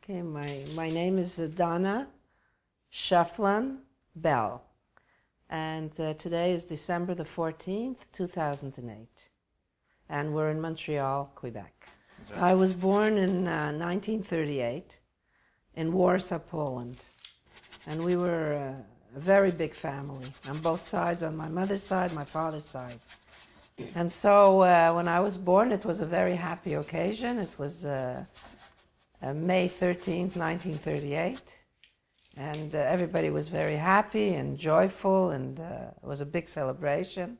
Okay, my name is Dana Szeflan Bell, and today is December the 14th, 2008, and we're in Montreal, Quebec. I was born in 1938 in Warsaw, Poland, and we were a very big family on both sides, on my mother's side, my father's side. And so when I was born, it was a very happy occasion. It was May 13th, 1938, and everybody was very happy and joyful, and it was a big celebration.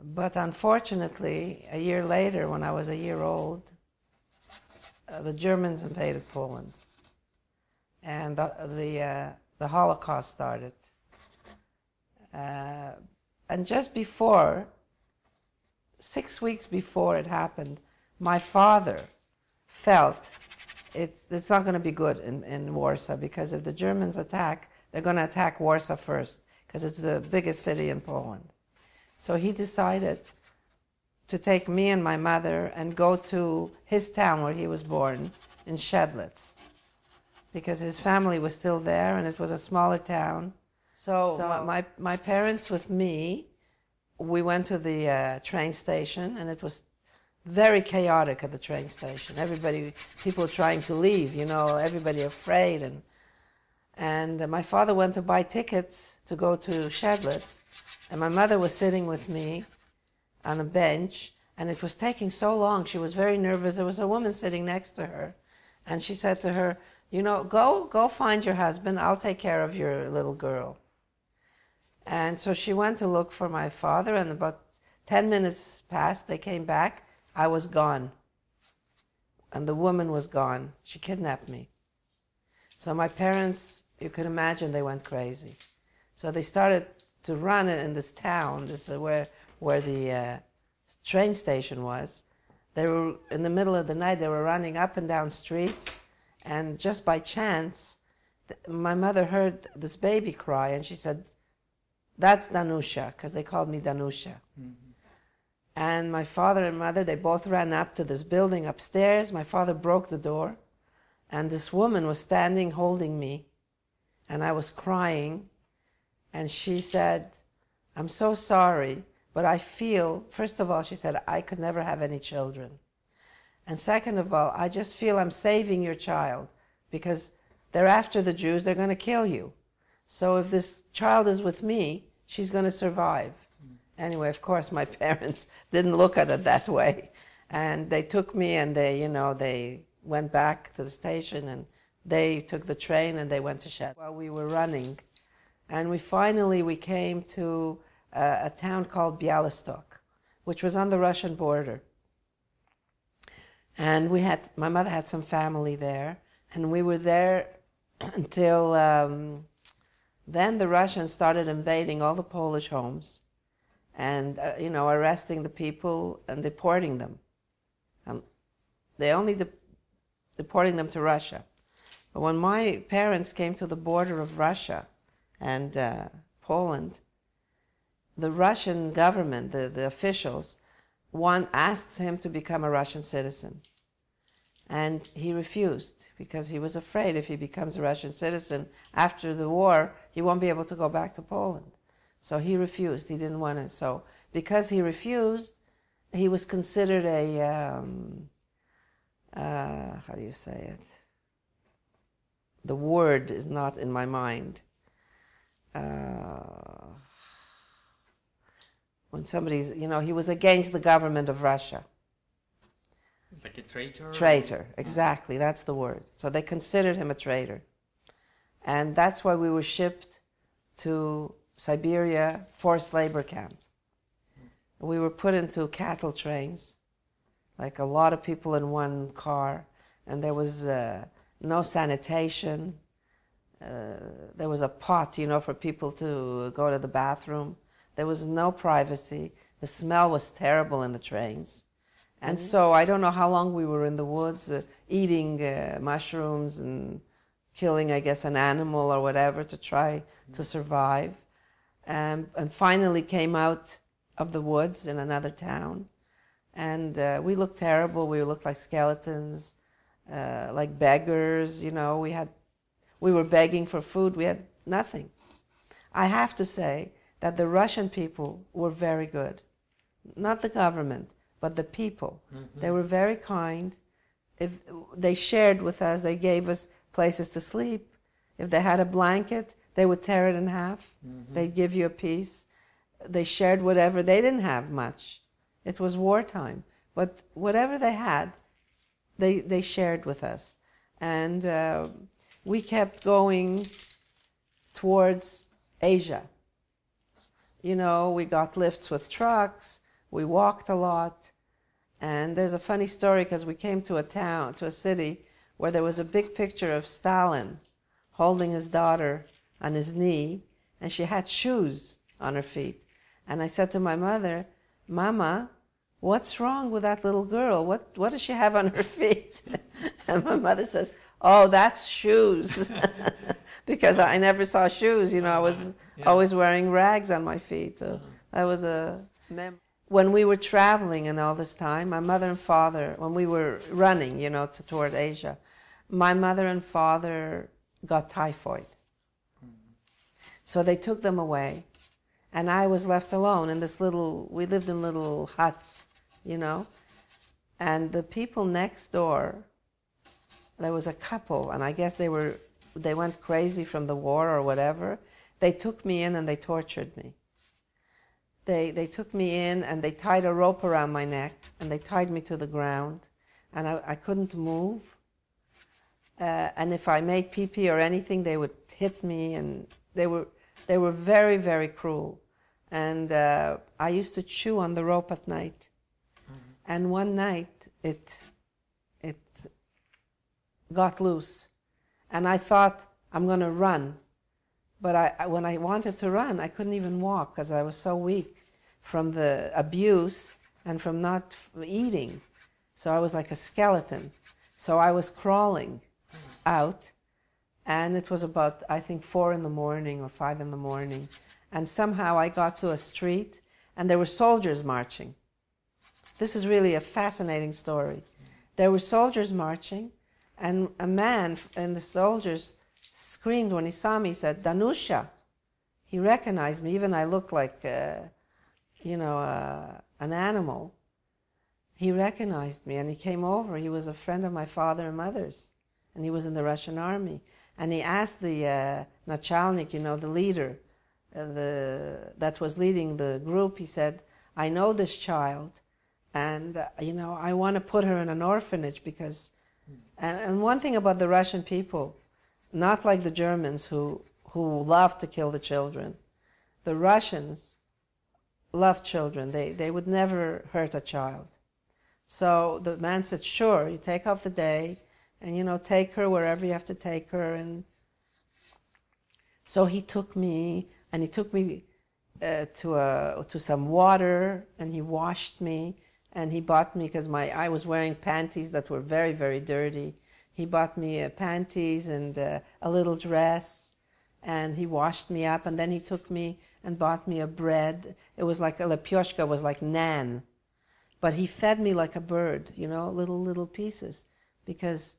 But unfortunately, a year later, when I was a year old, the Germans invaded Poland, and the Holocaust started. And just before, 6 weeks before it happened, my father felt it's not going to be good in Warsaw, because if the Germans attack, they're going to attack Warsaw first, because it's the biggest city in Poland. So he decided to take me and my mother and go to his town where he was born, in Szeflans, because his family was still there and it was a smaller town. So my parents with me, we went to the train station, and it was very chaotic at the train station. People trying to leave, you know, everybody afraid. And my father went to buy tickets to go to Szeflans, and my mother was sitting with me on a bench, and it was taking so long. She was very nervous. There was a woman sitting next to her, and she said to her, you know, go find your husband. I'll take care of your little girl. And so she went to look for my father, and about 10 minutes passed. They came back. I was gone, and the woman was gone. She kidnapped me. So my parents, you can imagine, they went crazy. So they started to run in this town. This is where the train station was. They were in the middle of the night. They were running up and down streets, and just by chance, my mother heard this baby cry, and she said, "That's DANUSIA," because they called me DANUSIA. Mm-hmm. And my father and mother, they both ran up to this building upstairs. My father broke the door, and this woman was standing holding me, and I was crying. And she said, "I'm so sorry, but I feel," first of all, she said, "I could never have any children. And second of all, I just feel I'm saving your child, because they're after the Jews, they're going to kill you. So if this child is with me, she's going to survive." Anyway, of course, my parents didn't look at it that way. And they took me, and they went back to the station, and they took the train, and they went to Szeflans. While we were running, and we came to a town called Bialystok, which was on the Russian border. And my mother had some family there, and we were there until then the Russians started invading all the Polish homes, and arresting the people and deporting them. They only deporting them to Russia. But when my parents came to the border of Russia and Poland, the Russian government, the officials, asked him to become a Russian citizen. And he refused, because he was afraid if he becomes a Russian citizen after the war, he won't be able to go back to Poland. So he refused. He didn't want to. So because he refused, he was considered a, how do you say it? The word is not in my mind. When somebody's, he was against the government of Russia. Like a traitor? Traitor, exactly, that's the word. So they considered him a traitor. And that's why we were shipped to Siberia forced labor camp. We were put into cattle trains, like a lot of people in one car, and there was no sanitation. There was a pot, for people to go to the bathroom. There was no privacy. The smell was terrible in the trains. And so I don't know how long we were in the woods eating mushrooms and killing, I guess, an animal or whatever to try to survive. And finally came out of the woods in another town. And we looked terrible. We looked like skeletons. like beggars, we were begging for food, we had nothing. I have to say that the Russian people were very good. Not the government, but the people. Mm-hmm. They were very kind. If they shared with us, they gave us places to sleep. If they had a blanket, they would tear it in half. Mm-hmm. They'd give you a piece. They shared whatever. They didn't have much. It was wartime. But whatever they had, they shared with us. And we kept going towards Asia. We got lifts with trucks. We walked a lot. And there's a funny story because we came to a city where there was a big picture of Stalin holding his daughter on his knee, and she had shoes on her feet. And I said to my mother, "Mama, what's wrong with that little girl? What does she have on her feet?" And my mother says, "Oh, that's shoes." Because I never saw shoes, I was always wearing rags on my feet. So that was a memory. When we were traveling and all this time, my mother and father, when we were running, toward Asia, my mother and father got typhoid. So they took them away, and I was left alone in we lived in little huts, and the people next door, there was a couple, and I guess they went crazy from the war or whatever. They took me in and they tortured me. They took me in and they tied a rope around my neck and they tied me to the ground, and I couldn't move. And if I made pee-pee or anything, they would hit me, and they were very, very cruel. And I used to chew on the rope at night. Mm-hmm. And one night it got loose, and I thought I'm going to run. But when I wanted to run, I couldn't even walk because I was so weak from the abuse and from not eating. So I was like a skeleton. So I was crawling out, and it was about, I think, 4 in the morning or 5 in the morning. And somehow I got to a street, and there were soldiers marching. This is really a fascinating story. There were soldiers marching, and a man in the soldiers screamed when he saw me. He said, "DANUSIA." He recognized me, even I looked like, an animal. He recognized me, and he came over. He was a friend of my father and mother's, and he was in the Russian army. And he asked the nachalnik, the leader, that was leading the group. He said, "I know this child, and I want to put her in an orphanage because." And one thing about the Russian people, not like the Germans who love to kill the children. The Russians love children. They would never hurt a child. So the man said, "Sure, you take off the day and, take her wherever you have to take her." And so he took me, and he took me to some water, and he washed me, and he bought me, because I was wearing panties that were very, very dirty. He bought me panties and a little dress, and he washed me up, and then he took me and bought me a bread. It was like a lepioshka, was like naan. But he fed me like a bird, little pieces, because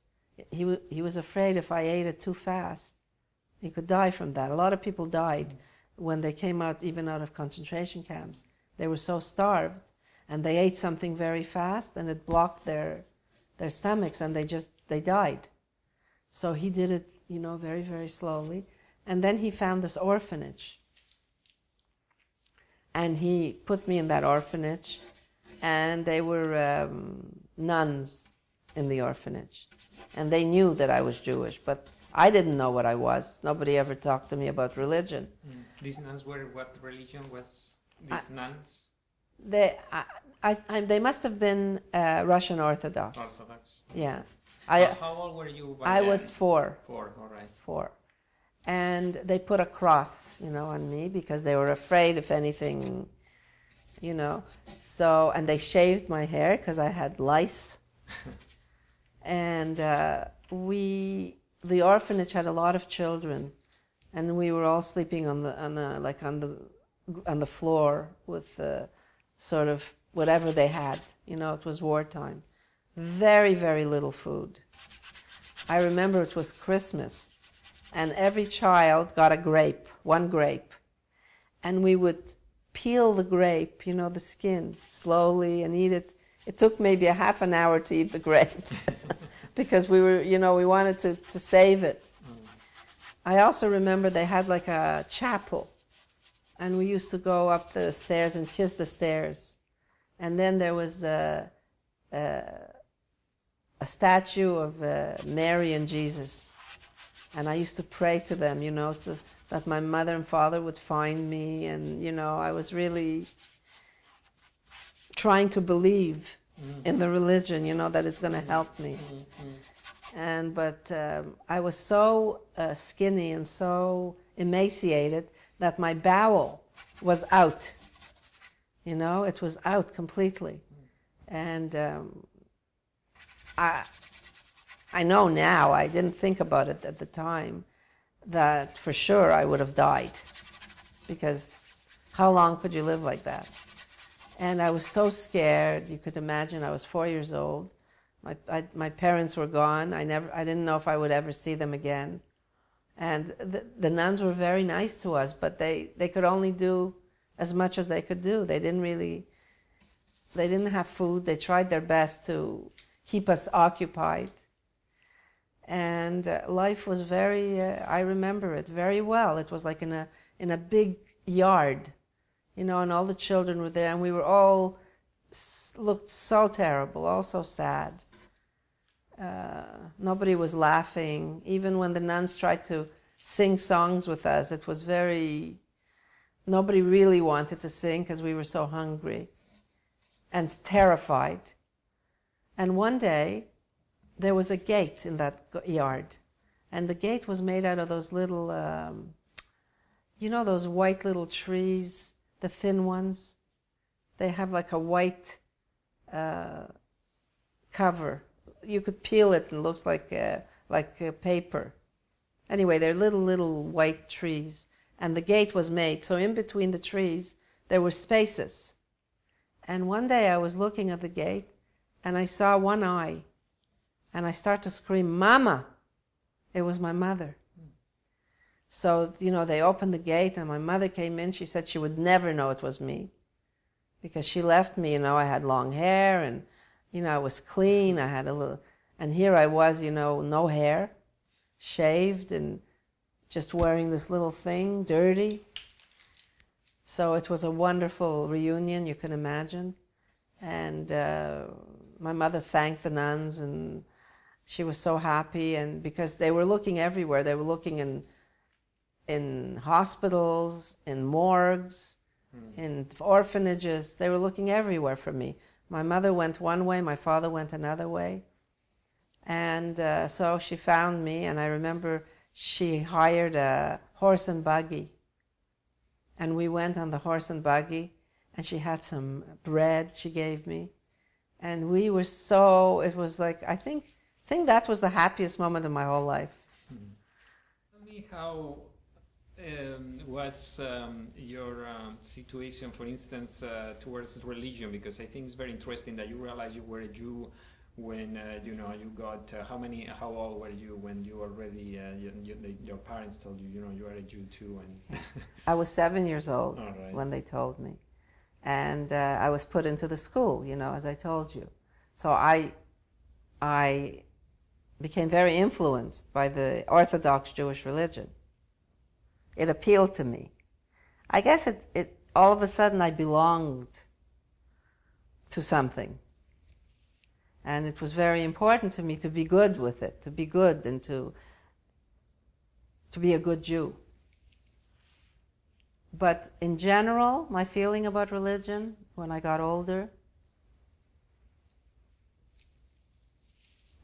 he was afraid if I ate it too fast, he could die from that. A lot of people died when they came out, even out of concentration camps. They were so starved, and they ate something very fast, and it blocked their stomachs, and they died. So he did it, very, very slowly. And then he found this orphanage. And he put me in that orphanage, and they were nuns in the orphanage. And they knew that I was Jewish, but I didn't know what I was. Nobody ever talked to me about religion. These nuns were, what religion was these nuns? They must have been Russian Orthodox. Orthodox. Yeah. How old were you by I then? was 4. 4, all right. 4. And they put a cross, on me because they were afraid if anything, So, and they shaved my hair because I had lice. And the orphanage had a lot of children, and we were all sleeping on the floor with sort of whatever they had. It was wartime. very, very little food. I remember it was Christmas, and every child got a grape, one grape, and we would peel the grape, you know, the skin, slowly and eat it. It took maybe a half an hour to eat the grape because we were, you know, we wanted to save it. I also remember they had like a chapel, and we used to go up the stairs and kiss the stairs. And then there was a statue of Mary and Jesus. And I used to pray to them, you know, so that my mother and father would find me. And, you know, I was really trying to believe in the religion, you know, that it's going to help me. But I was so skinny and so emaciated that my bowel was out. You know, it was out completely. And I know now, I didn't think about it at the time, that for sure I would have died. Because how long could you live like that? And I was so scared. You could imagine, I was 4 years old. My parents were gone. I didn't know if I would ever see them again. And the nuns were very nice to us, but they could only do as much as they could do. They didn't have food. They tried their best to keep us occupied. And life was very, I remember it very well. It was like in a big yard, you know, and all the children were there, and we were all looked so terrible, all so sad. Nobody was laughing. Even when the nuns tried to sing songs with us, it was very, nobody really wanted to sing because we were so hungry and terrified. And one day, there was a gate in that yard, and the gate was made out of those little, you know, those white little trees, the thin ones. They have like a white cover. You could peel it and it looks like paper. Anyway, they're little white trees, and the gate was made. So in between the trees, there were spaces. And one day I was looking at the gate, and I saw one eye, and I started to scream, "Mama!" It was my mother. So, you know, they opened the gate, and my mother came in. She said she would never know it was me, because she left me, you know, I had long hair, and, you know, I was clean, I had a little, and here I was, you know, no hair, shaved, and just wearing this little thing, dirty. So it was a wonderful reunion, you can imagine. And my mother thanked the nuns, and she was so happy, and because they were looking everywhere. They were looking in hospitals, in morgues, in orphanages. They were looking everywhere for me. My mother went one way, my father went another way. And so she found me, and I remember she hired a horse and buggy. And we went on the horse and buggy, and she had some bread she gave me. And we were so, it was like, I think that was the happiest moment of my whole life. Tell me how was your situation, for instance, towards religion? Because I think it's very interesting that you realized you were a Jew when you know, you got how old were you when you already your parents told you, you know, you are a Jew too? And I was 7 years old right. when they told me, and I was put into the school, you know, as I told you. So I became very influenced by the Orthodox Jewish religion. It appealed to me. I guess it all of a sudden I belonged to something. And it was very important to me to be good with it, to be good and to be a good Jew. But in general, my feeling about religion when I got older,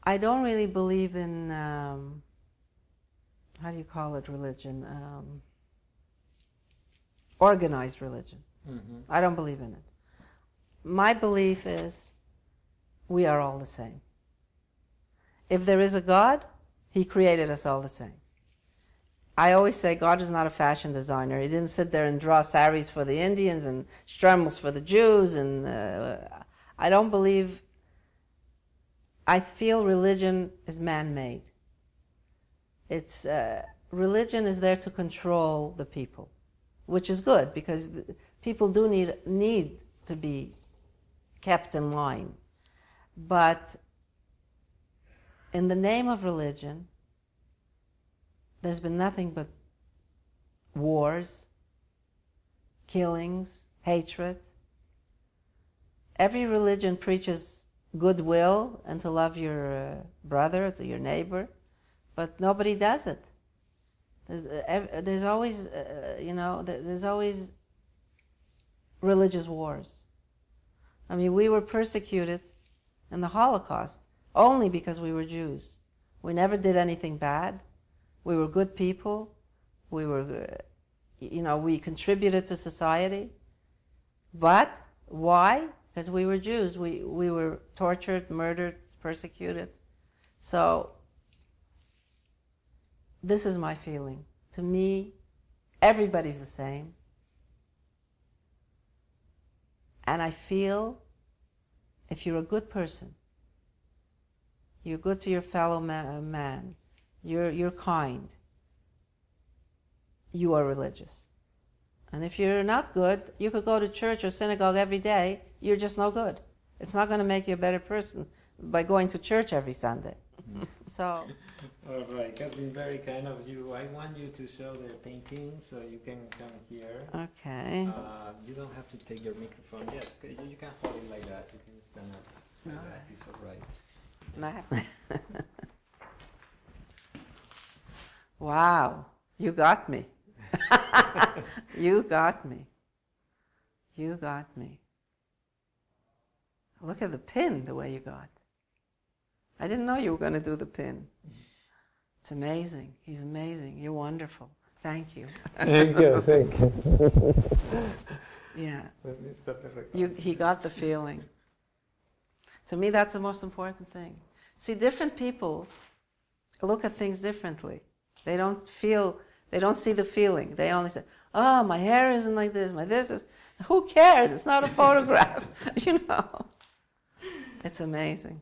I don't really believe in, how do you call it, religion? Organized religion. Mm-hmm. I don't believe in it. My belief is we are all the same. If there is a God, He created us all the same. I always say God is not a fashion designer. He didn't sit there and draw saris for the Indians and strummels for the Jews. And I don't believe I feel religion is man-made. It's religion is there to control the people, which is good because people do need to be kept in line. But in the name of religion, there's been nothing but wars, killings, hatred. Every religion preaches goodwill and to love your brother, to your neighbor, but nobody does it. There's always, there's always religious wars. I mean, we were persecuted in the Holocaust only because we were Jews. We never did anything bad. We were good people. We were, we contributed to society. But why? Because we were Jews. We were tortured, murdered, persecuted. So this is my feeling. To me, everybody's the same. And I feel if you're a good person, you're good to your fellow man, you're kind, you are religious. And if you're not good, you could go to church or synagogue every day, you're just no good. It's not going to make you a better person by going to church every Sunday. So. All right, it has been very kind of you. I want you to show the painting, so you can come here. Okay. You don't have to take your microphone. Yes, you can hold it like that. You can stand up like that. It's all right. Wow, you got me. You got me. You got me. Look at the pin, the way you got. I didn't know you were going to do the pin. It's amazing. He's amazing. You're wonderful. Thank you. Thank you. Thank you. Yeah. He got the feeling. To me, that's the most important thing. See, different people look at things differently. They don't see the feeling. They only say, oh, my hair isn't like this, my this is, who cares? It's not a photograph, It's amazing.